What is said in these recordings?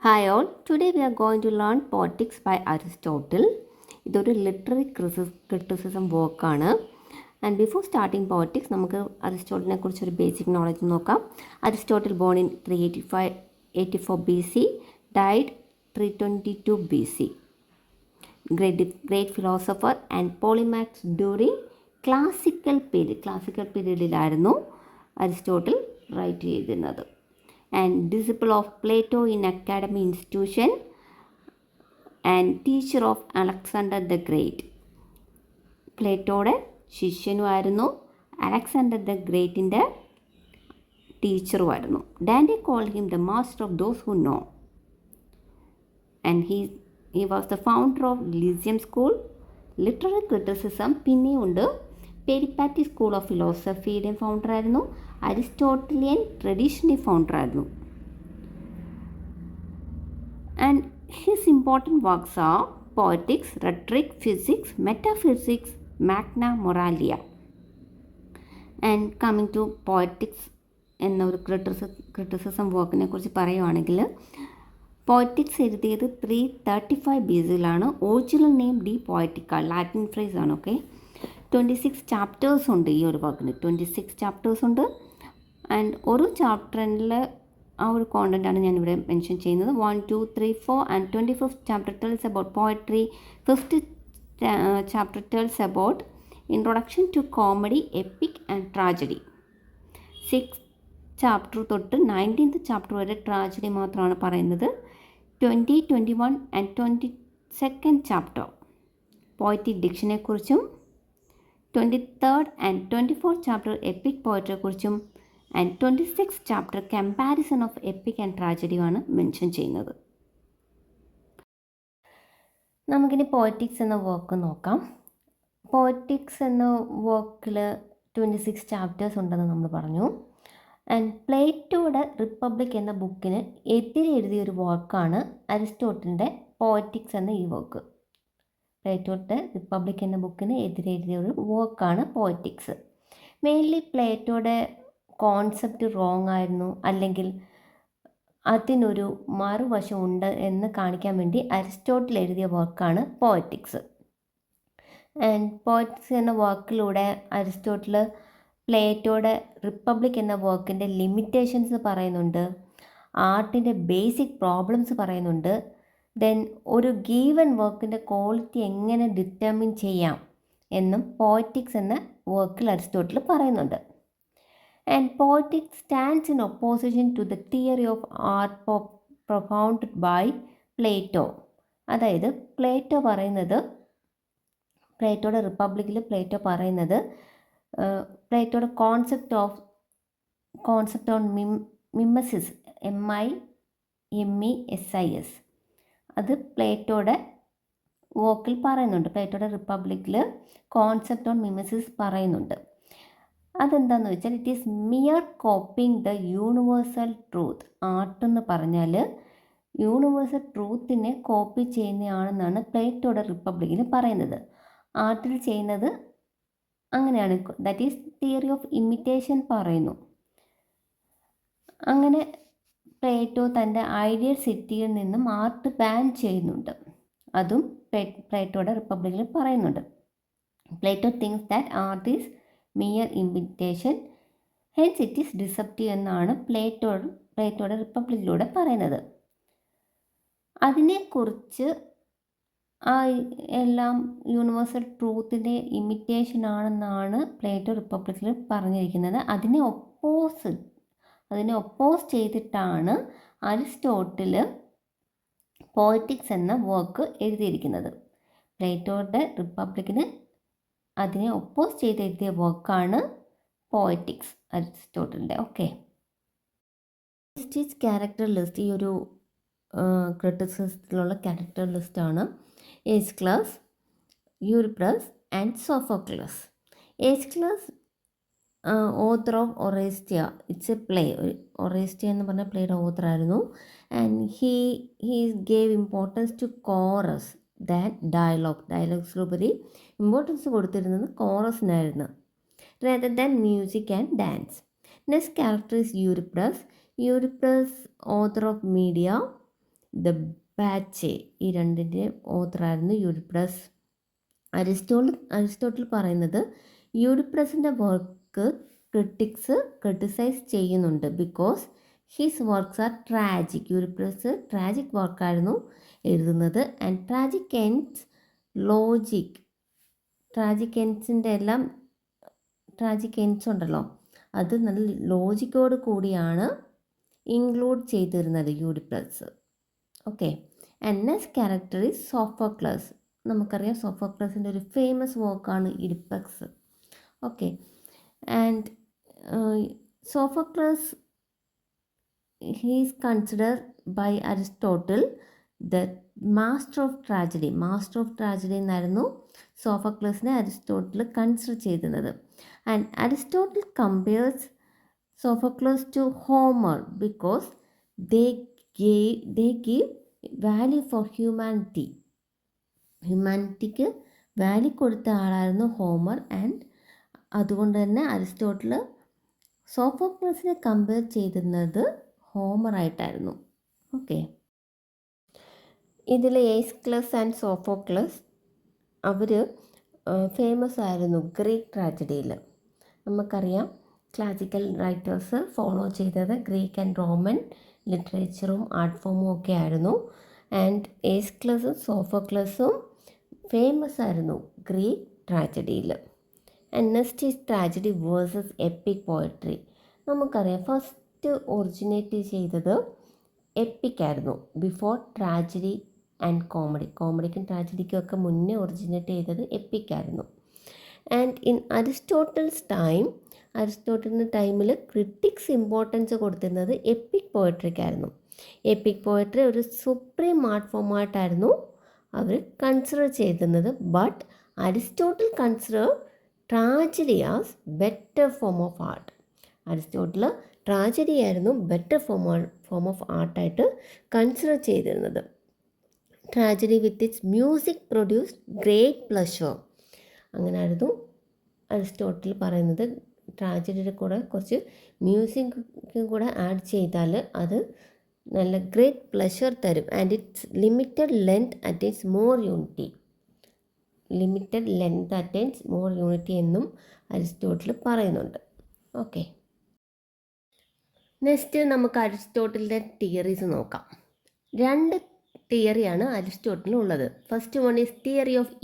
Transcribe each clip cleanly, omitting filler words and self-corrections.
Hi all, today we are going to learn Poetics by Aristotle. ഇതൊരു literary criticism വർക്കാണ്. And before starting poetics നമുക്ക് അരിസ്റ്റോട്ടിലിനെ കുറിച്ചൊരു basic knowledge നോക്കാം. Aristotle born in 384 BC, died 322 BC. Great philosopher and polymath during classical period. Classical പീരീഡിലായിരുന്നു Aristotle write ചെയ്തിരുന്നത്. And disciple of Plato in academy institution and teacher of Alexander the Great. പ്ലേറ്റോയുടെ ശിഷ്യനുമായിരുന്നു, Alexander the ഗ്രേറ്റിൻ്റെ ടീച്ചറുമായിരുന്നു. Dante called him the master of those who know. And he was the founder of Lyceum school. Literary criticism പിന്നെയുണ്ട്. Peripatetic school of ഫിലോസഫിയുടെയും ഫൗണ്ടറായിരുന്നു. Aristotelian traditional ഫൗണ്ടറായിരുന്നു. And his important works are Poetics, Rhetoric, Physics, Metaphysics, Magna Moralia. And coming to Poetics എന്നൊരു criticism വർക്കിനെ കുറിച്ച് പറയുവാണെങ്കിൽ, Poetics എഴുതിയത് 335 BC-യിലാണ്. Original name de Poetica, Latin phrase ആണ്. ഓക്കെ, 26 ചാപ്റ്റേഴ്സ് ഉണ്ട് ഈ ഒരു വർക്കിന്. 26 ചാപ്റ്റേഴ്സ് ഉണ്ട്. ആൻഡ് ഒരു ചാപ്റ്ററിൽ ആ ഒരു കോണ്ടൻ്റാണ് ഞാനിവിടെ മെൻഷൻ ചെയ്യുന്നത്. 1, 2, 3, 4 and 25th chapter tells about poetry. 5th chapter tells about introduction to comedy, epic and tragedy. 6th chapter തൊട്ട് 19th ചാപ്റ്റർ വരെ ട്രാജഡി മാത്രമാണ് പറയുന്നത്. 20, 21 ആൻഡ് 22nd ചാപ്റ്റർ പോയറ്റിക് ഡിക്ഷനെക്കുറിച്ചും 23rd and 24th chapter epic പോയട്രിയെക്കുറിച്ചും and 26th chapter comparison of epic and ട്രാജഡിയുമാണ് mention ചെയ്യുന്നത്. നമുക്കിനി poetics എന്ന വർക്ക് നോക്കാം. പോയറ്റിക്സ് എന്ന വർക്കിൽ 26 ചാപ്റ്റേഴ്സ് ഉണ്ടെന്ന് നമ്മൾ പറഞ്ഞു. ആൻഡ് പ്ലേറ്റോയുടെ റിപ്പബ്ലിക് എന്ന ബുക്കിന് എതിരെ എഴുതിയൊരു വർക്കാണ് അരിസ്റ്റോട്ടിലിൻ്റെ പോയറ്റിക്സ് എന്ന ഈ വർക്ക്. പ്ലേറ്റോയുടെ റിപ്പബ്ലിക് എന്ന ബുക്കിന് എതിരെ എഴുതിയ ഒരു വർക്കാണ് പോയറ്റിക്സ്. മെയിൻലി പ്ലേറ്റോയുടെ കോൺസെപ്റ്റ് റോങ് ആയിരുന്നു, അല്ലെങ്കിൽ അതിനൊരു മറുവശം ഉണ്ട് എന്ന് കാണിക്കാൻ വേണ്ടി അരിസ്റ്റോട്ടിൽ എഴുതിയ വർക്കാണ് പോയറ്റിക്സ്. ആൻഡ് പോയറ്റിക്സ് എന്ന വർക്കിലൂടെ അരിസ്റ്റോട്ടിൽ പ്ലേറ്റോയുടെ റിപ്പബ്ലിക് എന്ന വർക്കിൻ്റെ ലിമിറ്റേഷൻസ് പറയുന്നുണ്ട്, ആർട്ടിൻ്റെ ബേസിക് പ്രോബ്ലംസ് പറയുന്നുണ്ട്. ദെൻ ഒരു ഗീവൻ വർക്കിൻ്റെ ക്വാളിറ്റി എങ്ങനെ ഡിറ്റർമിൻ ചെയ്യാം എന്നും പോയറ്റിക്സ് എന്ന വർക്കിൽ അരിസ്റ്റോട്ടിൽ പറയുന്നുണ്ട്. And poetics stands in opposition to the theory of art propounded by Plato. അതായത് പ്ലേറ്റോ പറയുന്നത്, പ്ലേറ്റോയുടെ റിപ്പബ്ലിക്കിൽ പ്ലേറ്റോ പറയുന്നത്, പ്ലേറ്റോയുടെ കോൺസെപ്റ്റ് ഓൺ മിമസിസ്, MIMESIS, അത് പ്ലേറ്റോയുടെ വർക്കിൽ പറയുന്നുണ്ട്. പ്ലേറ്റോയുടെ റിപ്പബ്ലിക്കിൽ കോൺസെപ്റ്റ് ഓൺ മിമസിസ് പറയുന്നുണ്ട്. അതെന്താണെന്ന് വെച്ചാൽ it is mere coping the universal truth. Art എന്ന് പറഞ്ഞാൽ യൂണിവേഴ്സൽ ട്രൂത്തിനെ കോപ്പി ചെയ്യുന്നതാണെന്നാണ് പ്ലേറ്റോയുടെ റിപ്പബ്ലിക്കിന് പറയുന്നത്. ആർട്ടിൽ ചെയ്യുന്നത് അങ്ങനെയാണ്. That is theory of imitation പറയുന്നു. അങ്ങനെ പ്ലേറ്റോ തൻ്റെ ഐഡിയൽ സിറ്റിയിൽ നിന്നും ആർട്ട് ബാൻ ചെയ്യുന്നുണ്ട്. അതും പ്ലേറ്റോയുടെ റിപ്പബ്ലിക്കിൽ പറയുന്നുണ്ട്. Plato things that art is mere imitation, hence it is deceptive എന്നാണ് പ്ലേറ്റോയുടെ റിപ്പബ്ലിക്കിലൂടെ പറയുന്നത്. അതിനെക്കുറിച്ച് ആ എല്ലാം യൂണിവേഴ്സൽ ട്രൂത്തിൻ്റെ ഇമിറ്റേഷൻ ആണെന്നാണ് പ്ലേറ്റോ റിപ്പബ്ലിക്കിൽ പറഞ്ഞിരിക്കുന്നത്. അതിനെ ഒപ്പോസ് ചെയ്തിട്ടാണ് അരിസ്റ്റോട്ടിൽ പോയറ്റിക്സ് എന്ന വർക്ക് എഴുതിയിരിക്കുന്നത്. പ്ലേറ്റോയുടെ റിപ്പബ്ലിക്കിന് അതിനെ ഒപ്പോസ് ചെയ്ത് എഴുതിയ വർക്കാണ് പോയറ്റിക്സ് അരിസ്റ്റോട്ടലിൻ്റെ. Okay, next character list. ഈ ഒരു ക്രിറ്റിസിസത്തിലുള്ള ക്യാരക്ടർ ലിസ്റ്റാണ് Aeschylus, Euripides and Sophocles. Aeschylus author of Oresteia, it's a play. Oresteia എന്ന് പറഞ്ഞ പ്ലേയുടെ ഓത്തറായിരുന്നു. And he gave importance to chorus that ഡയലോഗ്സിലുപരി ഇമ്പോർട്ടൻസ് കൊടുത്തിരുന്നത് കോറസിനായിരുന്നു, rather than music and dance. Next character is Euripides. Euripides, author of Medea, the Bacchae, ഈ രണ്ടിൻ്റെയും ഓത്തറായിരുന്നു യൂറിപ്പിഡസ്. അരിസ്റ്റോട്ടിൽ പറയുന്നത് യൂറിപ്പിഡസിൻ്റെ വർക്ക് ക്രിട്ടിക്സ് ക്രിട്ടിസൈസ് ചെയ്യുന്നുണ്ട് because his works are tragic. Euripides tragic വർക്കായിരുന്നു എഴുതുന്നത്. And tragic ends logic, tragic എൻഡ്സിൻ്റെ എല്ലാം ട്രാജിക് എൻഡ്സ് ഉണ്ടല്ലോ, അത് നല്ല ലോജിക്കോട് കൂടിയാണ് ഇൻക്ലൂഡ് ചെയ്തിരുന്നത് Euripides. Okay. And next character is Sophocles. നമുക്കറിയാം സോഫോക്ലസിൻ്റെ ഒരു ഫേമസ് വർക്കാണ് Oedipus. Okay. And Sophocles he's considered by Aristotle the master of tragedy. Master of tragedy എന്നായിരുന്നു സോഫോക്ലസിനെ അരിസ്റ്റോട്ടിൽ കൺസിഡർ ചെയ്തിരുന്നത്. And Aristotle compares Sophocles to Homer because they give value for humanity. ഹ്യൂമാനിറ്റിക്ക് value കൊടുത്ത ആളായിരുന്നു Homer. And അതുകൊണ്ട് തന്നെ Aristotle സോഫോക്ലസിനെ compare ചെയ്തിരുന്നത് ഹോമറായിട്ടായിരുന്നു. ഓക്കെ. ഇതിൽ എയ്സ്ക്ലസ് ആൻഡ് സോഫോക്ലസ് അവർ ഫേമസ് ആയിരുന്നു ഗ്രീക്ക് ട്രാജഡിയിൽ. നമുക്കറിയാം ക്ലാസിക്കൽ റൈറ്റേഴ്സ് ഫോളോ ചെയ്തത് ഗ്രീക്ക് ആൻഡ് റോമൻ ലിറ്ററേച്ചറും ആർട്ട് ഫോമും ഒക്കെ ആയിരുന്നു. ആൻഡ് എയ്സ്ക്ലസും സോഫോക്ലസും ഫേമസ് ആയിരുന്നു ഗ്രീക്ക് ട്രാജഡിയിൽ. And next is tragedy versus epic poetry. നമുക്കറിയാം ഫസ്റ്റ് ഒറിജിനേറ്റ് ചെയ്തത് എപ്പിക് ആയിരുന്നു ബിഫോർ ട്രാജഡി ആൻഡ് കോമഡി. കോമഡിക്കും ട്രാജഡിക്കും ഒക്കെ മുന്നേ ഒറിജിനേറ്റ് ചെയ്തത് എപ്പിക് ആയിരുന്നു. ആൻഡ് ഇൻ അരിസ്റ്റോട്ടലിൻ്റെ ടൈമിൽ ക്രിട്ടിക്സ് ഇമ്പോർട്ടൻസ് കൊടുത്തിരുന്നത് എപ്പിക് പോയട്രിക്കായിരുന്നു. എപ്പിക് പോയട്രി ഒരു സുപ്രീം ആർട്ട് ഫോമായിട്ടായിരുന്നു അവർ കൺസിഡർ ചെയ്തിരുന്നത്. But Aristotle consider tragedy as better form of art. Aristotle tragedy ആയിരുന്നു ബെറ്റർ ഫോം ഓഫ് ആർട്ടായിട്ട് കൺസിഡർ ചെയ്തിരുന്നത്. Tragedy with its music produced great pleasure. അങ്ങനെയായിരുന്നു Aristotle പറയുന്നത്. ട്രാജഡിയുടെ കൂടെ കുറച്ച് മ്യൂസിക്കും കൂടെ ആഡ് ചെയ്താൽ അത് നല്ല ഗ്രേറ്റ് പ്ലഷർ തരും. And it's limited length attains more unity. Limited length attains more unity എന്നും അരിസ്റ്റോട്ടിൽ പറയുന്നുണ്ട്. ഓക്കെ. നെക്സ്റ്റ് നമുക്ക് അരിസ്റ്റോട്ടിലിൻ്റെ തിയറീസ് നോക്കാം. 2 തിയറിയാണ് അരിസ്റ്റോട്ടിലിനുള്ളത്. First one is theory of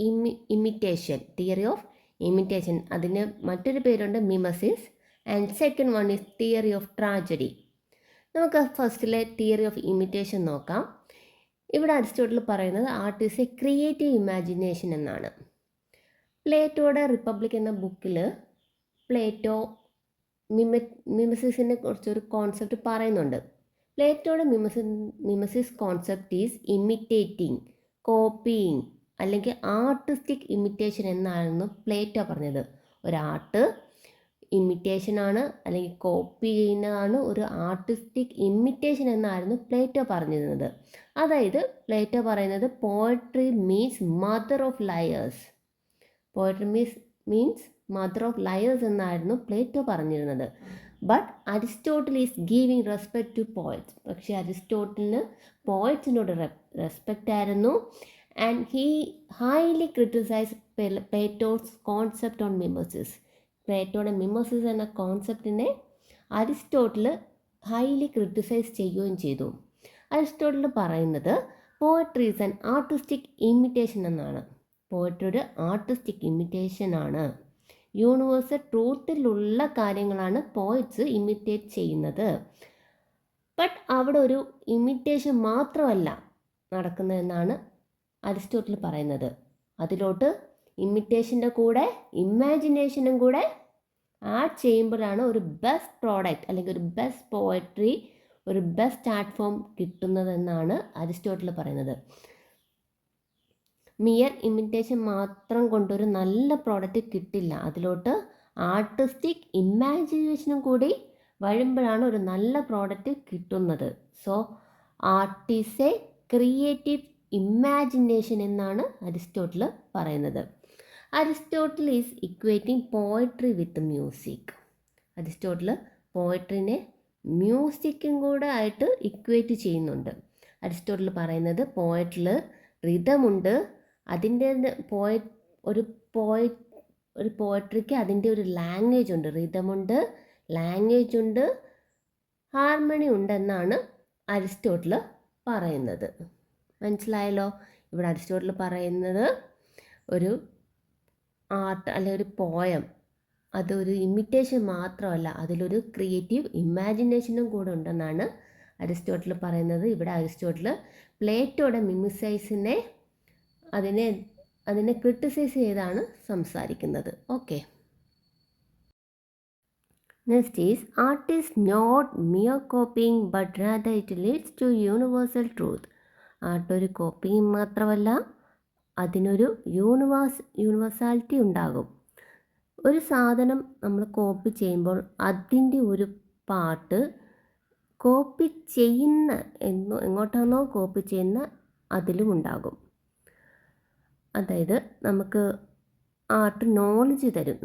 imitation. Theory of imitation, അതിന് മറ്റൊരു പേരുണ്ട് mimesis. And second one is theory of tragedy. നമുക്ക് ഫസ്റ്റിലെ തിയറി ഓഫ് ഇമിറ്റേഷൻ നോക്കാം. ഇവിടെ അരിസ്റ്റോട്ടിൽ പറയുന്നത് art is a creative imagination എന്നാണ്. പ്ലേറ്റോയുടെ റിപ്പബ്ലിക് എന്ന ബുക്കിൽ പ്ലേറ്റോ മിമസിസിനെ കുറിച്ചൊരു കോൺസെപ്റ്റ് പറയുന്നുണ്ട്. പ്ലേറ്റോയുടെ മിമസിസ് കോൺസെപ്റ്റ് ഈസ് ഇമിറ്റേറ്റിംഗ്, കോപ്പിയിങ് അല്ലെങ്കിൽ ആർട്ടിസ്റ്റിക് ഇമിറ്റേഷൻ എന്നായിരുന്നു പ്ലേറ്റോ പറഞ്ഞത്. ഒരാർട്ട് ഇമിറ്റേഷനാണ് അല്ലെങ്കിൽ കോപ്പി ചെയ്യുന്നതാണ് ഒരു ആർട്ടിസ്റ്റിക് ഇമിറ്റേഷൻ എന്നായിരുന്നു പ്ലേറ്റോ പറഞ്ഞിരുന്നത്. അതായത് പ്ലേറ്റോ പറയുന്നത് poetry means mother of liars. Poetry means mother of liars എന്നായിരുന്നു പ്ലേറ്റോ പറഞ്ഞിരുന്നത്. But Aristotle is giving respect to poets. പക്ഷേ അരിസ്റ്റോട്ടിലിന് പോയറ്റ്സിനോട് റെസ്പെക്റ്റ് ആയിരുന്നു. And he highly criticise Plato's concept on mimesis. പ്ലേറ്റോയുടെ മിമസിസ് എന്ന കോൺസെപ്റ്റിനെ അരിസ്റ്റോട്ടിൽ ഹൈലി ക്രിട്ടിസൈസ് ചെയ്യുകയും ചെയ്തു. അരിസ്റ്റോട്ടിൽ പറയുന്നത് poetry is an artistic imitation എന്നാണ്. പോയട്രി ഒരു ആർട്ടിസ്റ്റിക് ഇമിറ്റേഷൻ ആണ്. യൂണിവേഴ്സൽ ട്രൂത്തിലുള്ള കാര്യങ്ങളാണ് പോയറ്റ്സ് ഇമിറ്റേറ്റ് ചെയ്യുന്നത്. ബട്ട് അവിടെ ഒരു ഇമിറ്റേഷൻ മാത്രമല്ല നടക്കുന്നതെന്നാണ് അരിസ്റ്റോട്ടിൽ പറയുന്നത്. അതിലോട്ട് ഇമിറ്റേഷൻ്റെ കൂടെ ഇമാജിനേഷനും കൂടെ ആഡ് ചെയ്യുമ്പോഴാണ് ഒരു ബെസ്റ്റ് പ്രോഡക്റ്റ് അല്ലെങ്കിൽ ഒരു ബെസ്റ്റ് പോയട്രി, ഒരു ബെസ്റ്റ് ആർട്ട് ഫോം കിട്ടുന്നതെന്നാണ് അരിസ്റ്റോട്ടിൽ പറയുന്നത്. മിയർ ഇമിറ്റേഷൻ മാത്രം കൊണ്ടൊരു നല്ല പ്രോഡക്റ്റ് കിട്ടില്ല. അതിലോട്ട് ആർട്ടിസ്റ്റിക് ഇമാജിനേഷനും കൂടി വരുമ്പോഴാണ് ഒരു നല്ല പ്രോഡക്റ്റ് കിട്ടുന്നത്. So art is a creative imagination എന്നാണ് അരിസ്റ്റോട്ടിൽ പറയുന്നത്. Aristotle is equating poetry with music. Aristotle പോയട്രിനെ മ്യൂസിക്കും കൂടെ ആയിട്ട് ഇക്വേറ്റ് ചെയ്യുന്നുണ്ട്. അരിസ്റ്റോട്ടിൽ പറയുന്നത് പോയറ്റിൽ റിതമുണ്ട്, അതിൻ്റെ ഒരു പോയട്രിക്ക് അതിൻ്റെ ഒരു ലാംഗ്വേജ് ഉണ്ട്, റിതമുണ്ട്, ലാംഗ്വേജ് ഉണ്ട്, ഹാർമണി ഉണ്ടെന്നാണ് അരിസ്റ്റോട്ടിൽ പറയുന്നത്. മനസ്സിലായല്ലോ? ഇവിടെ അരിസ്റ്റോട്ടിൽ പറയുന്നത് ഒരു ആർട്ട് അല്ലെ ഒരു പോയം അതൊരു ഇമിറ്റേഷൻ മാത്രമല്ല, അതിലൊരു ക്രിയേറ്റീവ് ഇമാജിനേഷനും കൂടെ ഉണ്ടെന്നാണ് അരിസ്റ്റോട്ടിൽ പറയുന്നത്. ഇവിടെ അരിസ്റ്റോട്ടിൽ പ്ലേറ്റോയുടെ മിമിസൈസിനെ അതിനെ ക്രിട്ടിസൈസ് ചെയ്താണ് സംസാരിക്കുന്നത്. Okay, next is art is not mere copying but rather it leads to universal truth. Art ഒരു കോപ്പിങ് മാത്രമല്ല, അതിനൊരു യൂണിവേഴ്സാലിറ്റി ഉണ്ടാകും. ഒരു സാധനം നമ്മൾ കോപ്പി ചെയ്യുമ്പോൾ അതിൻ്റെ ഒരു പാർട്ട് കോപ്പി ചെയ്യുന്ന എങ്ങോട്ടാണോ കോപ്പി ചെയ്യുന്ന അതിലും ഉണ്ടാകും. അതായത് നമുക്ക് ആർട്ട് നോളജ് തരും.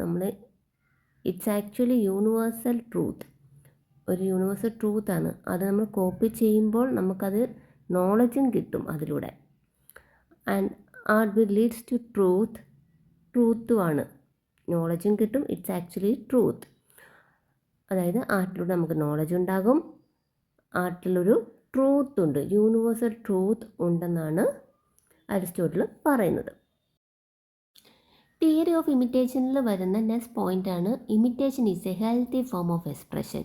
ഇറ്റ്സ് ആക്ച്വലി യൂണിവേഴ്സൽ ട്രൂത്ത്, ഒരു യൂണിവേഴ്സൽ ട്രൂത്താണ്. അത് നമ്മൾ കോപ്പി ചെയ്യുമ്പോൾ നമുക്കത് നോളജും കിട്ടും അതിലൂടെ. And art will leads to ട്രൂത്തുമാണ്, നോളജും കിട്ടും. It's actually truth. അതായത് ആർട്ടിലൂടെ നമുക്ക് നോളജ് ഉണ്ടാകും, ആർട്ടിലൊരു ട്രൂത്ത് ഉണ്ട്, യൂണിവേഴ്സൽ ട്രൂത്ത് ഉണ്ടെന്നാണ് അരിസ്റ്റോട്ടിൽ പറയുന്നത്. തിയറി ഓഫ് ഇമിറ്റേഷനിൽ വരുന്ന നെക്സ്റ്റ് പോയിൻ്റാണ് imitation is a healthy form of expression.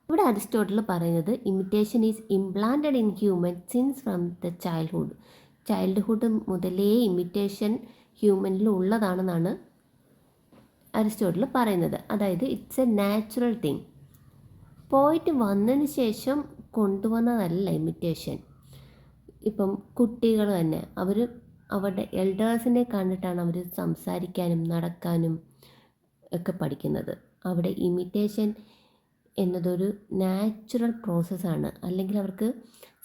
ഇവിടെ അരിസ്റ്റോട്ടിൽ പറയുന്നത് imitation is implanted in human since from the childhood മുതലേ ഇമിറ്റേഷൻ ഹ്യൂമനിൽ ഉള്ളതാണെന്നാണ് അരിസ്റ്റോട്ടിൽ പറയുന്നത്. അതായത് ഇറ്റ്സ് എ നാച്ചുറൽ തിങ്. പോയിട്ട് വന്നതിന് ശേഷം കൊണ്ടുവന്നതല്ല ഇമിറ്റേഷൻ. ഇപ്പം കുട്ടികൾ തന്നെ അവരുടെ എൽഡേഴ്സിനെ കണ്ടിട്ടാണ് അവർ സംസാരിക്കാനും നടക്കാനും ഒക്കെ പഠിക്കുന്നത്. അവിടെ ഇമിറ്റേഷൻ എന്നതൊരു നാച്ചുറൽ പ്രോസസ്സാണ്. അല്ലെങ്കിൽ അവർക്ക്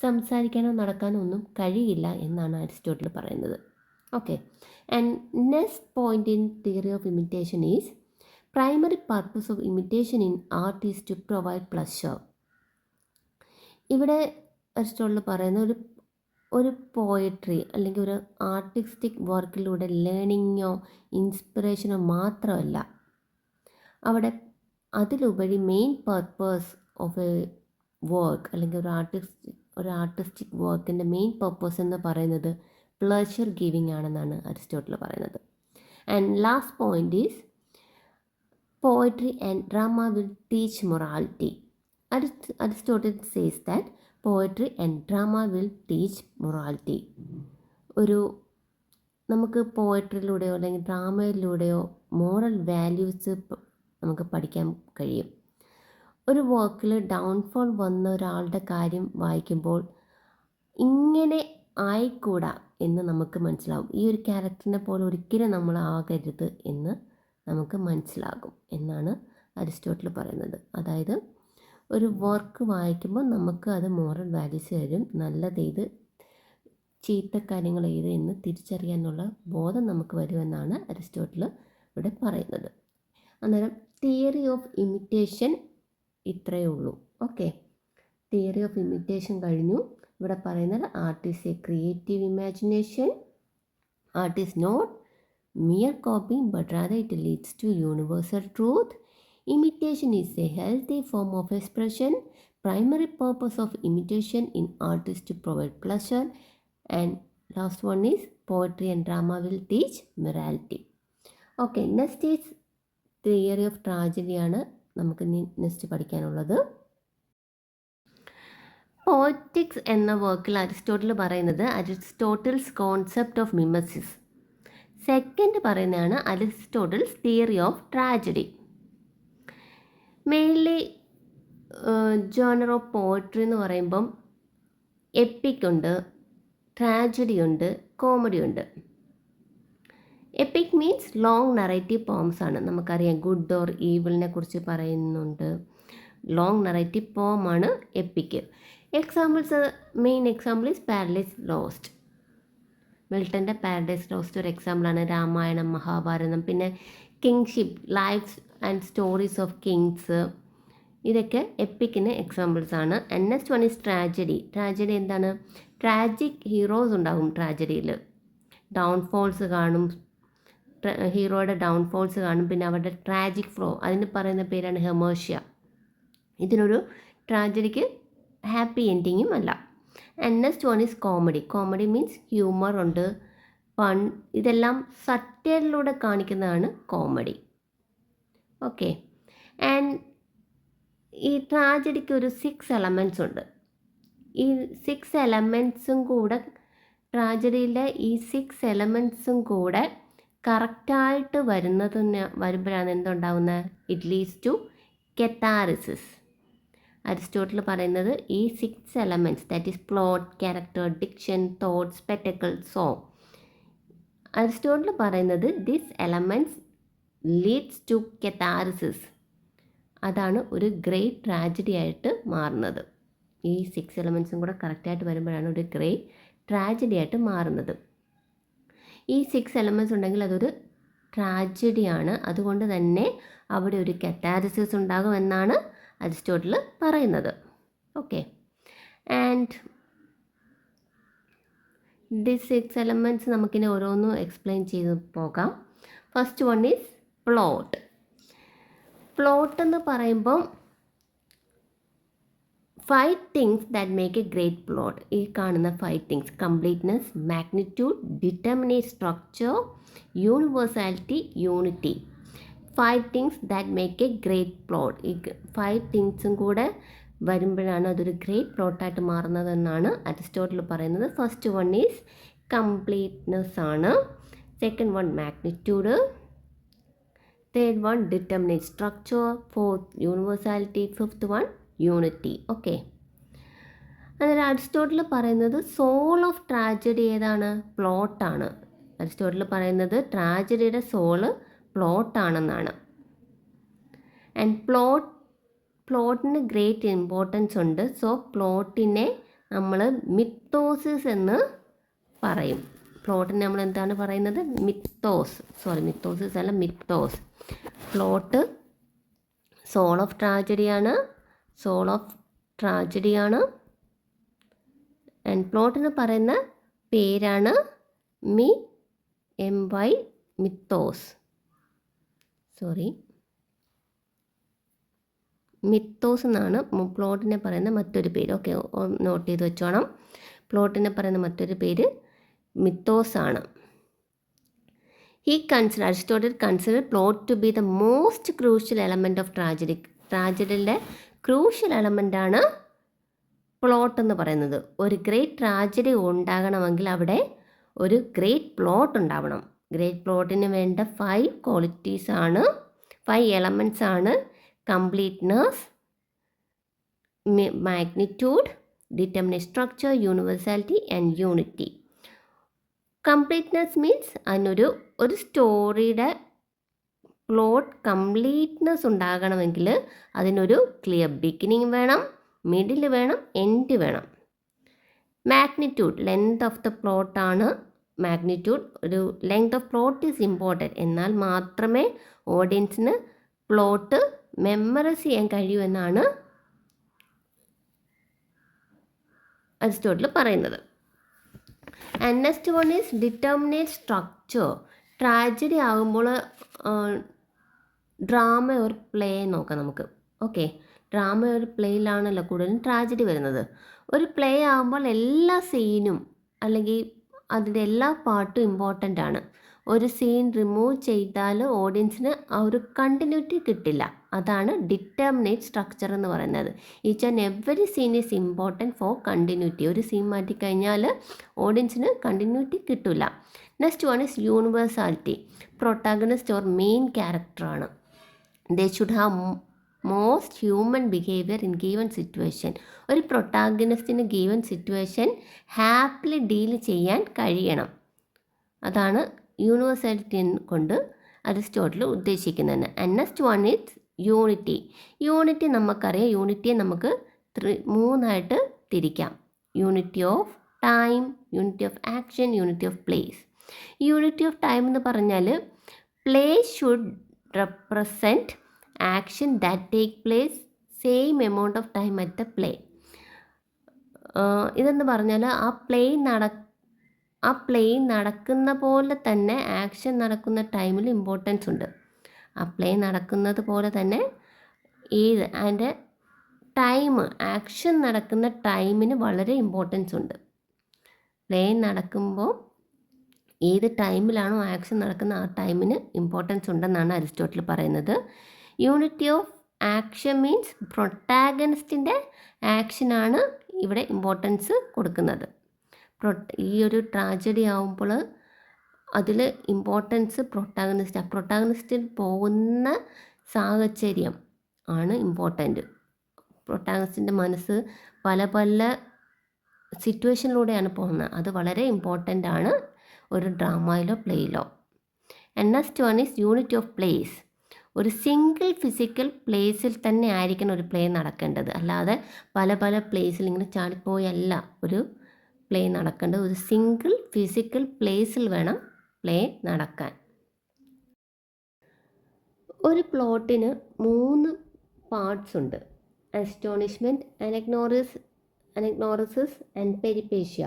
സംസാരിക്കാനോ നടക്കാനോ ഒന്നും കഴിയില്ല എന്നാണ് അരിസ്റ്റോട്ടിൽ പറയുന്നത്. Okay, and next point in theory of imitation is primary purpose of imitation in art is to provide pleasure. ഇവിടെ അരിസ്റ്റോട്ടിൽ പറയുന്ന ഒരു പോയട്രി അല്ലെങ്കിൽ ഒരു ആർട്ടിസ്റ്റിക് വർക്കിലൂടെ ലേണിങ്ങോ ഇൻസ്പിറേഷനോ മാത്രമല്ല, അവിടെ അതിലുപരി main purpose of A work അല്ലെങ്കിൽ ഒരു ആർട്ടിസ്റ്റിക് വർക്കിൻ്റെ മെയിൻ പർപ്പസ് എന്ന് പറയുന്നത് പ്ലഷർ ഗിവിങ് ആണെന്നാണ് അരിസ്റ്റോട്ടിൽ പറയുന്നത്. And last point is poetry and drama will teach morality. Aristotle says that poetry and drama will teach morality. നമുക്ക് പോയട്രിയിലൂടെയോ അല്ലെങ്കിൽ ഡ്രാമയിലൂടെയോ മോറൽ വാല്യൂസ് നമുക്ക് പഠിക്കാൻ കഴിയും. ഒരു വർക്കിൽ ഡൗൺഫോൾ വന്ന ഒരാളുടെ കാര്യം വായിക്കുമ്പോൾ ഇങ്ങനെ ആയിക്കൂടാ എന്ന് നമുക്ക് മനസ്സിലാവും. ഈ ഒരു ക്യാരക്ടറിനെ പോലെ ഒരിക്കലും നമ്മൾ ആകരുത് എന്ന് നമുക്ക് മനസ്സിലാകും എന്നാണ് അരിസ്റ്റോട്ടിൽ പറയുന്നത്. അതായത് ഒരു വർക്ക് വായിക്കുമ്പോൾ നമുക്ക് അത് മോറൽ വാല്യൂസ് തരും, നല്ലതേത് ചീത്ത കാര്യങ്ങൾ ഏത് എന്ന് തിരിച്ചറിയാനുള്ള ബോധം നമുക്ക് വരുമെന്നാണ് അരിസ്റ്റോട്ടിൽ ഇവിടെ പറയുന്നത്. അന്നേരം തിയറി ഓഫ് ഇമിറ്റേഷൻ ഇത്രയേ ഉള്ളൂ. ഓക്കെ, തിയറി ഓഫ് ഇമിറ്റേഷൻ കഴിഞ്ഞു. ഇവിടെ പറയുന്നത് art is a creative imagination, art is not mere copying but rather it leads to universal truth, imitation is a healthy form of expression, primary purpose of imitation in art is to provide pleasure, and last one is poetry and drama will teach morality. Okay, next is theory of tragedy ആണ് നമുക്ക് next പഠിക്കാനുള്ളത്. Poetics എന്ന വർക്കിൽ Aristotle പറയുന്നത് Aristotle's concept of mimesis. Second പറയുന്നതാണ് Aristotle's theory of tragedy. Mainly genre of poetry എന്ന് പറയുമ്പം epic ഉണ്ട്, ട്രാജഡി ഉണ്ട്, കോമഡി ഉണ്ട്. Epic means long narrative poems ആണ്. നമുക്കറിയാം ഗുഡ് ഓർ ഈവിളിനെ കുറിച്ച് പറയുന്നുണ്ട്. ലോങ് നറേറ്റീവ് പോമാണ് epic. Examples, main example is Paradise Lost. മിൽട്ടൻ്റെ പാരഡൈസ് ലോസ്റ്റ് ഒരു എക്സാമ്പിളാണ്. രാമായണം, മഹാഭാരതം, പിന്നെ kingship, lifes and stories of kings, ഇതൊക്കെ എപ്പിക്കിന് എക്സാമ്പിൾസ് ആണ്. Next one is tragedy. Tragedy എന്താണ്? ട്രാജിക് ഹീറോസ് ഉണ്ടാകും ട്രാജഡിയിൽ. ഡൗൺഫോൾസ് കാണും, ഹീറോയുടെ ഡൗൺഫോൾസ് കാണും, പിന്നെ അവരുടെ ട്രാജിക് ഫ്ലോ, അതിന് പറയുന്ന പേരാണ് ഹെമേർഷ്യ. ഇതിനൊരു ട്രാജഡിക്ക് ഹാപ്പി എൻഡിങ്ങും അല്ല. Next one is comedy. Comedy means humour ഉണ്ട്, ഫൺ, ഇതെല്ലാം സത്യയിലൂടെ കാണിക്കുന്നതാണ് കോമഡി. ഓക്കെ. ആൻഡ് ഈ ട്രാജഡിക്ക് ഒരു 6 എലമെൻറ്റ്സ് ഉണ്ട്. ഈ 6 എലമെൻറ്റ്സും കൂടെ, ട്രാജഡിയിലെ ഈ 6 എലമെൻറ്റ്സും കൂടെ കറക്റ്റായിട്ട് വരുമ്പോഴാണ് എന്തുണ്ടാവുന്നത്? It leads to catharsis. Aristotle പറയുന്നത് ഈ 6 elements, that is plot, character, diction, thought, spectacle, song. Aristotle പറയുന്നത് this elements leads to catharsis. അതാണ് ഒരു ഗ്രേറ്റ് ട്രാജഡി ആയിട്ട് മാറുന്നത്. ഈ 6 എലമെൻറ്റ്സും കൂടെ കറക്റ്റായിട്ട് വരുമ്പോഴാണ് ഒരു ഗ്രേറ്റ് ട്രാജഡി ആയിട്ട് മാറുന്നത്. ഈ 6 എലമെൻറ്റ്സ് ഉണ്ടെങ്കിൽ അതൊരു ട്രാജഡിയാണ്. അതുകൊണ്ട് തന്നെ അവിടെ ഒരു കെത്താറിസിസ് ഉണ്ടാകും എന്നാണ് അരിസ്റ്റോട്ടിൽ പറയുന്നത്. ഓക്കെ. ആൻഡ് ദിസ് 6 എലമെൻറ്റ്സ് നമുക്കിനി ഓരോന്നും എക്സ്പ്ലെയിൻ ചെയ്ത് പോകാം. First one is plot. Plot എന്ന് പറയുമ്പം 5 things that make a great plot. ഈ കാണുന്ന 5 things: completeness, magnitude, determinate structure, universality, unity. 5 things that make a great plot. ഈ 5 തിങ്സും കൂടെ വരുമ്പോഴാണ് അതൊരു ഗ്രേറ്റ് പ്ലോട്ടായിട്ട് മാറുന്നതെന്നാണ് അരിസ്റ്റോട്ടിൽ പറയുന്നത്. ഫസ്റ്റ് വൺ ഈസ് കംപ്ലീറ്റ്നെസ് ആണ്. Second one magnitude. Third one determinate structure. Fourth universality. Fifth one unity. Okay. അതായത് Aristotle പറയുന്നത് soul of tragedy ഏതാണ്? പ്ലോട്ടാണ്. Aristotle പറയുന്നത് ട്രാജഡിയുടെ സോള് പ്ലോട്ടാണെന്നാണ്. ആൻഡ് പ്ലോട്ടിന് ഗ്രേറ്റ് ഇമ്പോർട്ടൻസ് ഉണ്ട്. സോ പ്ലോട്ടിനെ നമ്മൾ മിത്തോസിസ് എന്ന് പറയും. പ്ലോട്ടിനെ നമ്മൾ എന്താണ് പറയുന്നത്? മിത്തോസിസ് അല്ല, മിത്തോസ്. പ്ലോട്ട് സോൾ ഓഫ് ട്രാജഡിയാണ്. ആൻഡ് പ്ലോട്ടിന് പറയുന്ന പേരാണ് മിത്തോസ്. മിത്തോസ് എന്നാണ് പ്ലോട്ടിനെ പറയുന്ന മറ്റൊരു പേര്. ഓക്കെ, നോട്ട് ചെയ്ത് വെച്ചോണം. പ്ലോട്ടിനെ പറയുന്ന മറ്റൊരു പേര് മിത്തോസ് ആണ്. Aristotle considered plot to be the most crucial element of tragedy. ട്രാജഡിയുടെ ക്രൂഷ്യൽ എലമെൻ്റ് ആണ് പ്ലോട്ട് എന്ന് പറയുന്നത്. ഒരു ഗ്രേറ്റ് ട്രാജഡി ഉണ്ടാകണമെങ്കിൽ അവിടെ ഒരു ഗ്രേറ്റ് പ്ലോട്ട് ഉണ്ടാവണം. ഗ്രേറ്റ് പ്ലോട്ടിന് വേണ്ട 5 ക്വാളിറ്റീസ് ആണ്, 5 എലമെൻറ്റ്സ് ആണ്: completeness, magnitude, determinate structure, universality and unity. Completeness means ഒരു സ്റ്റോറിയുടെ പ്ലോട്ട് കംപ്ലീറ്റ്നെസ് ഉണ്ടാകണമെങ്കിൽ അതിനൊരു ക്ലിയർ ബിഗിനിങ് വേണം, മിഡിൽ വേണം, എൻഡ് വേണം. മാഗ്നിറ്റ്യൂഡ്, ലെങ്ത് ഓഫ് ദ പ്ലോട്ടാണ് മാഗ്നിറ്റ്യൂഡ്. ഒരു length of plot is important. എന്നാൽ മാത്രമേ ഓഡിയൻസിന് പ്ലോട്ട് മെമ്മറൈസ് ചെയ്യാൻ കഴിയൂ എന്നാണ് അരിസ്റ്റോട്ടിൽ പറയുന്നത്. And next one is determinate structure. Tragedy ആകുമ്പോൾ ഡ്രാമ ഒരു പ്ലേ നോക്കാം നമുക്ക്. ഓക്കെ, ഡ്രാമ ഒരു പ്ലേയിലാണല്ലോ കൂടുതലും ട്രാജഡി വരുന്നത്. ഒരു പ്ലേ ആകുമ്പോൾ എല്ലാ സീനും അല്ലെങ്കിൽ അതിൻ്റെ എല്ലാ പാർട്ടും ഇമ്പോർട്ടൻ്റ് ആണ്. ഒരു സീൻ റിമൂവ് ചെയ്താൽ ഓഡിയൻസിന് ആ ഒരു കണ്ടിന്യൂറ്റി കിട്ടില്ല. അതാണ് ഡിറ്റർമിനേറ്റ് സ്ട്രക്ചർ എന്ന് പറയുന്നത്. Each and every scene is important for continuity. ഒരു സീൻ മാറ്റിക്കഴിഞ്ഞാൽ ഓഡിയൻസിന് കണ്ടിന്യൂറ്റി കിട്ടില്ല. Next one is universality. Protagonist or main ക്യാരക്ടറാണ്. They should have most human behaviour in given situation. ഒരു പ്രൊട്ടാഗണിസ്റ്റിന് ഗീവൻ സിറ്റുവേഷൻ ഹാപ്പിലി ഡീൽ ചെയ്യാൻ കഴിയണം. അതാണ് യൂണിവേഴ്സാലിറ്റി കൊണ്ട് അരിസ്റ്റോട്ടിൽ ഉദ്ദേശിക്കുന്നത്. And next one is unity. Unity നമുക്കറിയാം. യൂണിറ്റിയെ നമുക്ക് 3 തിരിക്കാം: unity of time, unity of action, unity of place. Unity of time എന്ന് പറഞ്ഞാൽ place should represent action that take place same amount of time at the play. ഇതെന്ന് പറഞ്ഞാൽ ആ play നടക്കുന്ന പോലെ തന്നെ ആക്ഷൻ നടക്കുന്ന ടൈമിൽ ഇമ്പോർട്ടൻസ് ഉണ്ട്. ആ പ്ലേ നടക്കുന്നത് പോലെ തന്നെ അതിൻ്റെ ആക്ഷൻ നടക്കുന്ന ടൈമിന് വളരെ ഇമ്പോർട്ടൻസ് ഉണ്ട്. പ്ലേ നടക്കുമ്പോൾ ഏത് ടൈമിലാണോ ആക്ഷൻ നടക്കുന്ന ആ ടൈമിന് ഇമ്പോർട്ടൻസ് ഉണ്ടെന്നാണ് അരിസ്റ്റോട്ടിൽ പറയുന്നത്. യൂണിറ്റി ഓഫ് ആക്ഷൻ മീൻസ് പ്രൊട്ടാഗണിസ്റ്റിൻ്റെ ആക്ഷനാണ് ഇവിടെ ഇമ്പോർട്ടൻസ് കൊടുക്കുന്നത്. ഈ ഒരു ട്രാജഡി ആവുമ്പോൾ അതിൽ ഇമ്പോർട്ടൻസ് പ്രൊട്ടാഗണിസ്റ്റിൽ പോകുന്ന സാഹചര്യം ആണ് ഇമ്പോർട്ടൻ്റ്. പ്രൊട്ടാഗണിസ്റ്റിൻ്റെ മനസ്സ് പല പല സിറ്റുവേഷനിലൂടെയാണ് പോകുന്നത്. അത് വളരെ ഇമ്പോർട്ടൻ്റ് ആണ് ഒരു ഡ്രാമയിലോ പ്ലേയിലോ. Next one is unit of place. ഒരു സിംഗിൾ ഫിസിക്കൽ പ്ലേസിൽ തന്നെ ആയിരിക്കണം ഒരു പ്ലേ നടക്കേണ്ടത്. അല്ലാതെ പല പല പ്ലേസിൽ ഇങ്ങനെ ചാടിപ്പോയല്ല ഒരു പ്ലേ നടക്കേണ്ടത്. ഒരു സിംഗിൾ ഫിസിക്കൽ പ്ലേസിൽ വേണം പ്ലേ നടക്കാൻ. ഒരു പ്ലോട്ടിന് 3 പാർട്സ് ഉണ്ട്. Astonishment, anagnorisis and peripeteia.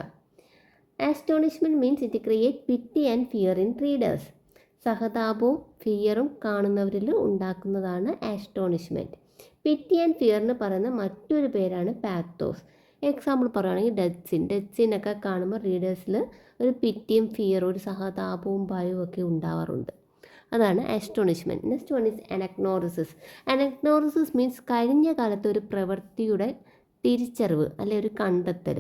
Astonishment means it creates pity and fear in readers. സഹതാപവും ഫിയറും കാണുന്നവരിൽ ഉണ്ടാക്കുന്നതാണ് ആസ്റ്റോണിഷ്മെൻറ്റ്. പിറ്റി ആൻഡ് ഫിയർ എന്ന് പറയുന്ന മറ്റൊരു പേരാണ് പാത്തോസ്. എക്സാമ്പിൾ പറയുകയാണെങ്കിൽ ഡെത്സിനൊക്കെ കാണുമ്പോൾ റീഡേഴ്സിൽ ഒരു പിറ്റിയും ഫിയറും ഒരു സഹതാപവും ഭയവും ഒക്കെ ഉണ്ടാവാറുണ്ട്. അതാണ് astonishment. Next one is anagnorisis. Anagnorisis means കഴിഞ്ഞ കാലത്ത് ഒരു പ്രവൃത്തിയുടെ തിരിച്ചറിവ് അല്ലെ ഒരു കണ്ടെത്തൽ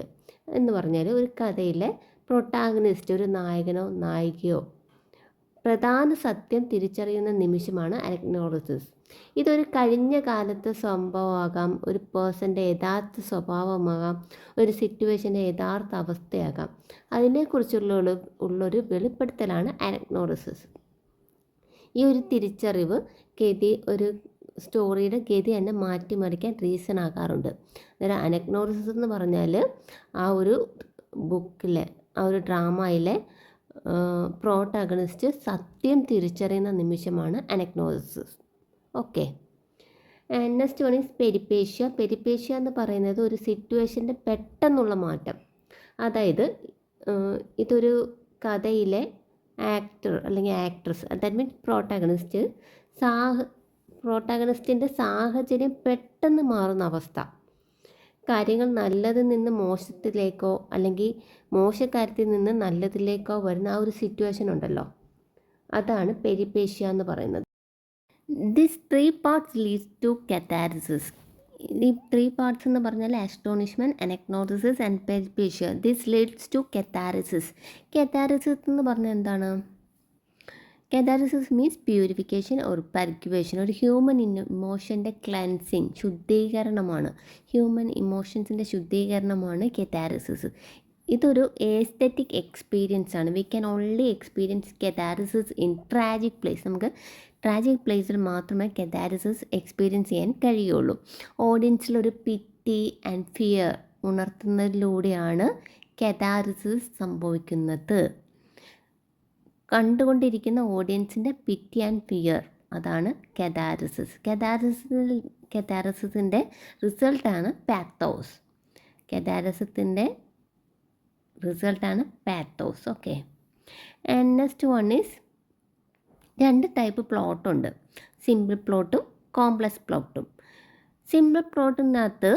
എന്ന് പറഞ്ഞാൽ ഒരു കഥയിലെ പ്രൊട്ടാഗണിസ്റ്റ് ഒരു നായകനോ നായികയോ പ്രധാന സത്യം തിരിച്ചറിയുന്ന നിമിഷമാണ് അനഗ്നോറിസിസ്. ഇതൊരു കഴിഞ്ഞ കാലത്തെ സംഭവമാകാം, ഒരു പേഴ്സൻ്റെ യഥാർത്ഥ സ്വഭാവമാകാം, ഒരു സിറ്റുവേഷൻ്റെ യഥാർത്ഥ അവസ്ഥയാകാം. അതിനെക്കുറിച്ചുള്ളൊരു വെളിപ്പെടുത്തലാണ് അനഗ്നോറിസിസ്. ഈ ഒരു തിരിച്ചറിവ് ഒരു സ്റ്റോറിയുടെ ഗതി തന്നെ മാറ്റിമറിക്കാൻ റീസൺ ആകാറുണ്ട്. അന്നേരം അനഗ്നോറിസിസ് എന്ന് പറഞ്ഞാൽ ആ ഒരു ബുക്കിലെ ആ ഒരു ഡ്രാമയിലെ പ്രോട്ടാഗണിസ്റ്റ് സത്യം തിരിച്ചറിയുന്ന നിമിഷമാണ് anagnorisis. Okay. Next one is peripeteia. Peripeteia എന്ന് പറയുന്നത് ഒരു സിറ്റുവേഷൻ്റെ പെട്ടെന്നുള്ള മാറ്റം. അതായത് ഇതൊരു കഥയിലെ ആക്ടർ അല്ലെങ്കിൽ ആക്ട്രസ്, ദാറ്റ് മീൻസ് പ്രോട്ടാഗണിസ്റ്റിൻ്റെ സാഹചര്യം പെട്ടെന്ന് മാറുന്ന അവസ്ഥ. കാര്യങ്ങൾ നല്ലതിൽ നിന്ന് മോശത്തിലേക്കോ അല്ലെങ്കിൽ മോശക്കാര്യത്തിൽ നിന്ന് നല്ലതിലേക്കോ വരുന്ന ആ ഒരു സിറ്റുവേഷൻ ഉണ്ടല്ലോ, അതാണ് പെരിപേഷ്യ എന്ന് പറയുന്നത്. This 3 parts leads to catharsis. ഈ 3 parts എന്ന് പറഞ്ഞാൽ astonishment, anagnorisis and peripeteia. This leads to catharsis. Catharsis എന്ന് പറഞ്ഞാൽ എന്താണ്? Catharsis means purification or purgation. ഒരു ഹ്യൂമൻ ഇമോഷൻ്റെ ക്ലൻസിങ്, ശുദ്ധീകരണമാണ്. ഹ്യൂമൻ ഇമോഷൻസിൻ്റെ ശുദ്ധീകരണമാണ് കഥാരിസിസ്. ഇതൊരു എസ്തെറ്റിക് എക്സ്പീരിയൻസ് ആണ്. We can only experience catharsis in tragic plays. നമുക്ക് ട്രാജിക് പ്ലേസിൽ മാത്രമേ കഥാരിസിസ് എക്സ്പീരിയൻസ് ചെയ്യാൻ കഴിയുള്ളൂ. ഓഡിയൻസിലൊരു പിറ്റി ആൻഡ് ഫിയർ ഉണർത്തുന്നതിലൂടെയാണ് കഥാരിസിസ് സംഭവിക്കുന്നത്. കണ്ടുകൊണ്ടിരിക്കുന്ന ഓഡിയൻസിൻ്റെ പിറ്റി ആൻഡ് ഫിയർ, അതാണ് കഥാരിസിസ്. കഥാരിസിൻ്റെ റിസൾട്ടാണ് പാത്തോസ്. കഥാരിസത്തിൻ്റെ റിസൾട്ടാണ് pathos. Okay. And next one is 2 type പ്ലോട്ടുണ്ട്. സിമ്പിൾ പ്ലോട്ടും കോംപ്ലക്സ് പ്ലോട്ടും. സിമ്പിൾ പ്ലോട്ടിനകത്ത്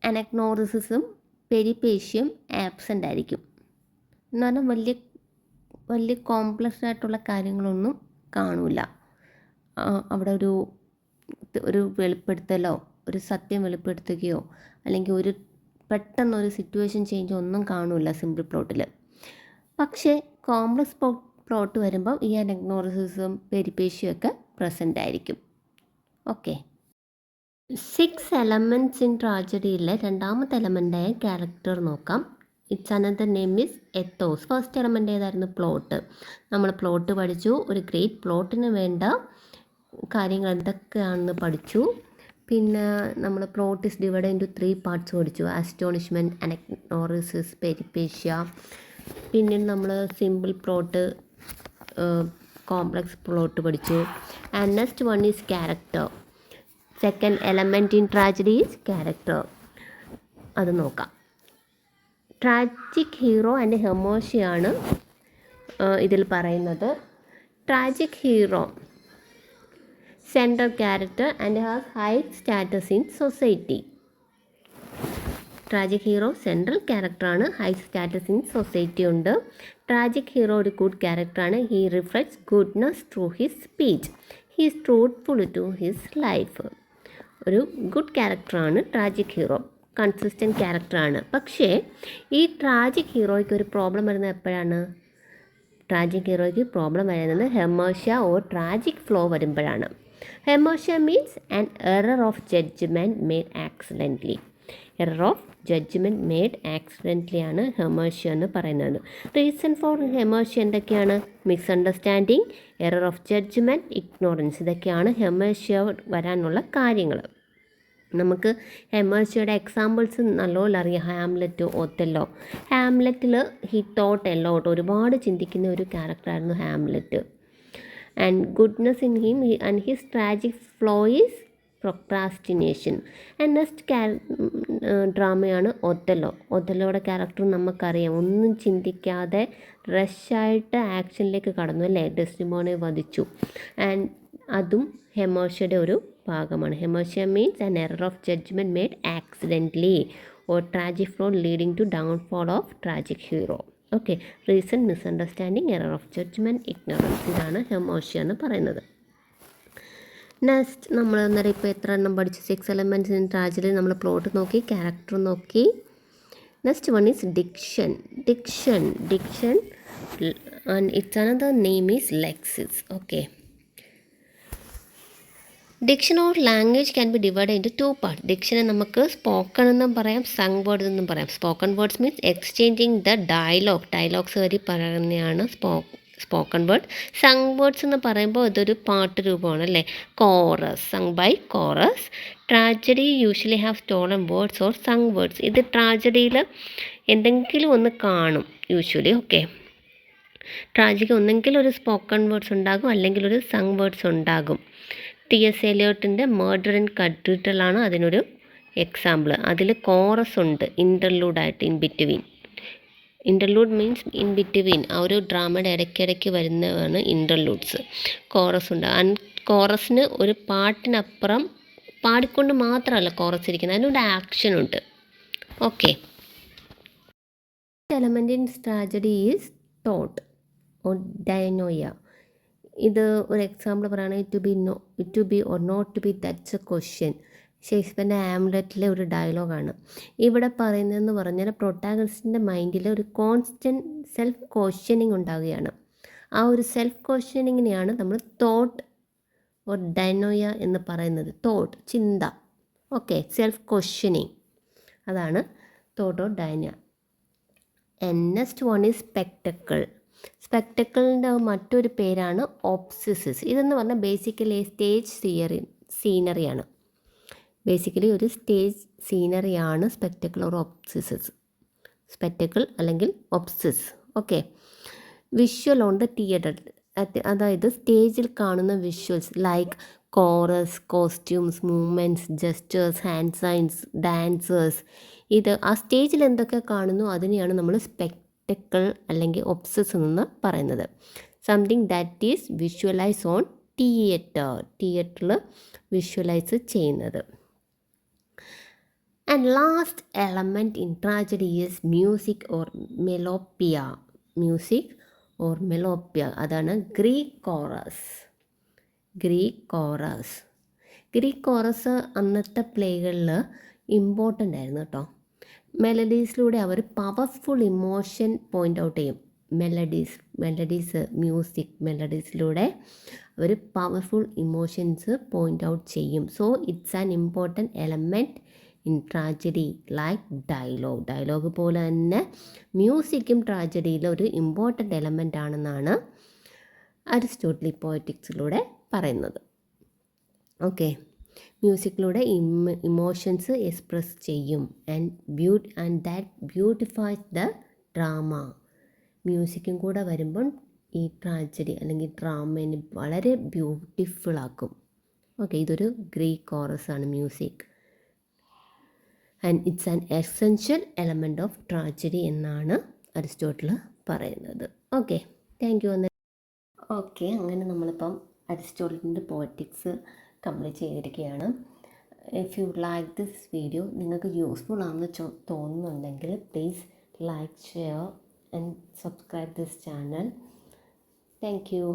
അനഗ്നോറിസിസും പെരിപേഷ്യയും ആബ്സെൻ്റ് ആയിരിക്കും. എന്ന് പറഞ്ഞാൽ വലിയ കോംപ്ലക്സ് ആയിട്ടുള്ള കാര്യങ്ങളൊന്നും കാണില്ല. അവിടെ ഒരു വെളിപ്പെടുത്തലോ ഒരു സത്യം വെളിപ്പെടുത്തുകയോ അല്ലെങ്കിൽ ഒരു പെട്ടെന്നൊരു സിറ്റുവേഷൻ ചേഞ്ച് ഒന്നും കാണില്ല സിമ്പിൾ പ്ലോട്ടിൽ. പക്ഷേ കോംപ്ലക്സ് പ്ലോട്ട് വരുമ്പോൾ ഈ അനഗ്നോറിസിസും പെരിപേഷ്യയും ഒക്കെ പ്രസൻ്റ് ആയിരിക്കും. ഓക്കെ. 6 എലമെൻറ്റ്സ് ഇൻ ട്രാജഡിയിലെ രണ്ടാമത്തെ എലമെൻ്റായ ക്യാരക്ടർ നോക്കാം. Its another name is ethos. First element ഏതായിരുന്നു? പ്ലോട്ട്. നമ്മൾ പ്ലോട്ട് പഠിച്ചു. ഒരു ഗ്രേറ്റ് പ്ലോട്ടിന് വേണ്ട കാര്യങ്ങൾ എന്തൊക്കെയാണെന്ന് പഠിച്ചു. പിന്നെ നമ്മൾ plot is divide into 3 parts പഠിച്ചു. അസ്റ്റോണിഷ്മെൻറ്റ്, അനഗ്നോറിസിസ്, പെരിപേഷ്യ. പിന്നീട് നമ്മൾ സിമ്പിൾ പ്ലോട്ട്, കോംപ്ലക്സ് പ്ലോട്ട് പഠിച്ചു. And next one is character. Second element in tragedy is character. അത് നോക്കാം. ട്രാജിക് ഹീറോ ആൻഡ് ഹെർമോഷിയാണ് ഇതിൽ പറയുന്നത്. Tragic hero central character and has high status in society. Tragic hero central ക്യാരക്ടറാണ്, high status in society ഉണ്ട്. Tragic hero ഒരു good ക്യാരക്ടറാണ്. He reflects goodness through his speech. He is truthful to his life. ഒരു good ക്യാരക്ടറാണ് tragic hero, consistent ക്യാരക്ടറാണ്. പക്ഷേ ഈ tragic ഹീറോയ്ക്ക് ഒരു പ്രോബ്ലം വരുന്നത് എപ്പോഴാണ്? ട്രാജിക് ഹീറോയ്ക്ക് പ്രോബ്ലം വരുന്നത് ഹെർമോഷ്യ ഓർ ട്രാജിക് ഫ്ലോ വരുമ്പോഴാണ്. ഹെർമോഷ്യ means an error of judgement made accidentally. Error of judgement made accidentally ആണ് ഹെർമോഷ്യ എന്ന് പറയുന്നത്. റീസൺ ഫോർ ഹെർമോഷ്യ എന്തൊക്കെയാണ്? Misunderstanding, error of judgement, ignorance. ഇതൊക്കെയാണ് ഹെർമോഷ്യ വരാനുള്ള കാര്യങ്ങൾ. നമുക്ക് ഹെർമോഷ്യയുടെ എക്സാമ്പിൾസ് നല്ലോണം അറിയാം. Hamlet, Othello. ഹാംലെറ്റിൽ ഹി തോട്ട് എ ലോട്ട്, ഒരുപാട് ചിന്തിക്കുന്ന ഒരു ക്യാരക്ടറായിരുന്നു Hamlet. And goodness in him and his tragic flaw is procrastination. And next ഡ്രാമയാണ് ഒത്തല്ലോ. ഒത്തല്ലോയുടെ ക്യാരക്ടർ നമുക്കറിയാം, ഒന്നും ചിന്തിക്കാതെ റഷായിട്ട് ആക്ഷനിലേക്ക് കടന്നു അല്ലേ, ഡെസ്റ്റിമോനെ വധിച്ചു. ആൻഡ് അതും ഹെർമോഷ്യയുടെ ഒരു ഭാഗമാണ്. ഹെർമോഷ്യ means an error of judgement made accidentally or tragic flaw leading to downfall of tragic hero. Okay, reason misunderstanding, error of judgement, ignorance. ഇതാണ് ഹെർമോഷ്യ എന്ന് പറയുന്നത്. നെക്സ്റ്റ് നമ്മൾ അന്നേരം ഇപ്പോൾ എത്ര എണ്ണം പഠിച്ചു? 6 എലമെൻറ്റ്സ് ഇൻ ട്രാജഡി. നമ്മൾ പ്ലോട്ട് നോക്കി, ക്യാരക്ടർ നോക്കി. Next one is diction. Diction and its another name is lexis. Okay, diction or language can be divide into 2 part. ഡിക്ഷനെ നമുക്ക് സ്പോക്കൺ എന്നും പറയാം, സങ് വേർഡ്സ് എന്നും പറയാം. Spoken words means exchanging the dialogues വഴി പറയുന്നതാണ് സ്പോക്കൺ വേർഡ്. സങ് വേർഡ്സ് എന്ന് പറയുമ്പോൾ ഇതൊരു പാട്ട് രൂപമാണ് അല്ലേ, chorus, sung by chorus. Tragedy usually have stolen words or sung words. ഇത് ട്രാജഡിയിൽ എന്തെങ്കിലും ഒന്ന് കാണും യൂഷ്വലി. ഓക്കെ, ട്രാജഡിക്ക് ഒന്നെങ്കിൽ ഒരു സ്പോക്കൺ വേർഡ്സ് ഉണ്ടാകും, അല്ലെങ്കിൽ ഒരു സങ് വേർഡ്സ് ഉണ്ടാകും. T.S. എലിയോട്ടിൻ്റെ മർഡർ ആൻഡ് കത്തീഡ്രലാണ് അതിനൊരു എക്സാമ്പിൾ. അതിൽ കോറസ് ഉണ്ട്, ഇൻ്റർലൂഡായിട്ട്, in between. Interlude means in between, ആ ഒരു ഡ്രാമയുടെ ഇടയ്ക്കിടയ്ക്ക് വരുന്നതാണ് ഇൻ്റർലൂഡ്സ്. കോറസ് ഉണ്ട്. കോറസിന് ഒരു പാട്ടിനപ്പുറം പാടിക്കൊണ്ട് മാത്രമല്ല കോറസ് ഇരിക്കുന്നത്, അതിനൊരു ആക്ഷൻ ഉണ്ട്. Okay, element in tragedy is thought or dianoia. ഇത് ഒരു എക്സാമ്പിൾ പറയുകയാണെങ്കിൽ it to be or not to be, that's a question. ഷേക്സ്പിയറിൻ്റെ ഹാംലെറ്റിലെ ഒരു ഡയലോഗാണ്. ഇവിടെ പറയുന്നതെന്ന് പറഞ്ഞാൽ പ്രൊട്ടാഗണിസ്റ്റിൻ്റെ മൈൻഡിൽ ഒരു കോൺസ്റ്റൻറ്റ് സെൽഫ് ക്വസ്റ്റ്യനിങ് ഉണ്ടാവുകയാണ്. ആ ഒരു സെൽഫ് ക്വസ്റ്റ്യനിങ്ങിനെയാണ് നമ്മൾ തോട്ട് ഓർ ഡയനോയ എന്ന് പറയുന്നത്. തോട്ട്, ചിന്ത. ഓക്കെ, സെൽഫ് ക്വസ്റ്റ്യനിങ്, അതാണ് thought or dianoia. And next one is spectacle. സ്പെക്ടക്കിളിൻ്റെ മറ്റൊരു പേരാണ് ഒബ്സിസിസ്. ഇതെന്ന് പറഞ്ഞാൽ ബേസിക്കലി സ്റ്റേജ് സീനറിയാണ്. ബേസിക്കലി ഒരു സ്റ്റേജ് സീനറിയാണ് സ്പെക്ടക്കിൾ ഓർ ഒബ്സിസിസ്. സ്പെക്ടക്കിൾ അല്ലെങ്കിൽ opsis. Okay, visual on the theatre, അതായത് സ്റ്റേജിൽ കാണുന്ന visuals like chorus, costumes, movements, gestures, hand signs, dancers. ഇത് ആ സ്റ്റേജിൽ എന്തൊക്കെ കാണുന്നു അതിനെയാണ് നമ്മൾ സ്പെക്ടക്കിൾ അല്ലെങ്കിൽ ഒബ്സസ് എന്ന് പറയുന്നത്. Something that is visualise on തിയേറ്ററിൽ വിഷ്വലൈസ് ചെയ്യുന്നത്. And last element in tragedy is music or melopoeia. Music or melopoeia, അതാണ് ഗ്രീക്ക് കോറസ്. ഗ്രീക്ക് കോറസ് അന്നത്തെ പ്ലേകളിൽ ഇമ്പോർട്ടൻ്റ് ആയിരുന്നു കേട്ടോ. മെലഡീസിലൂടെ അവർ പവർഫുൾ ഇമോഷൻ പോയിൻ്റ് ഔട്ട് ചെയ്യും. മ്യൂസിക് മെലഡീസിലൂടെ അവർ പവർഫുൾ ഇമോഷൻസ് പോയിൻ്റ് ഔട്ട് ചെയ്യും. So it's an important element in tragedy like dialogue പോലെ തന്നെ മ്യൂസിക്കും ട്രാജഡിയിലെ ഒരു ഇമ്പോർട്ടൻ്റ് എലമെൻ്റ് ആണെന്നാണ് അരിസ്റ്റോട്ടിൽ പോയറ്റിക്സിലൂടെ പറയുന്നത്. ഓക്കെ, മ്യൂസിക്കിലൂടെ ഇമോഷൻസ് എക്സ്പ്രസ് ചെയ്യും and that beautifies the drama. മ്യൂസിക്കും കൂടെ വരുമ്പം ഈ ട്രാജഡി അല്ലെങ്കിൽ ഡ്രാമേനെ വളരെ ബ്യൂട്ടിഫുൾ ആക്കും. ഓക്കെ, ഇതൊരു ഗ്രീക്ക് കോറസ് ആണ് music. And it's an essential element of tragedy എന്നാണ് അരിസ്റ്റോട്ടിൽ പറയുന്നത്. Okay, thank you. ഓക്കെ, അങ്ങനെ നമ്മളിപ്പം അരിസ്റ്റോട്ടിലിൻ്റെ പോയറ്റിക്സ് കംപ്ലീറ്റ് ചെയ്തിരിക്കുകയാണ്. If you like this video, നിങ്ങൾക്ക് യൂസ്ഫുൾ ആണെന്ന് തോന്നുന്നുണ്ടെങ്കിൽ please like, share and subscribe this channel. Thank you.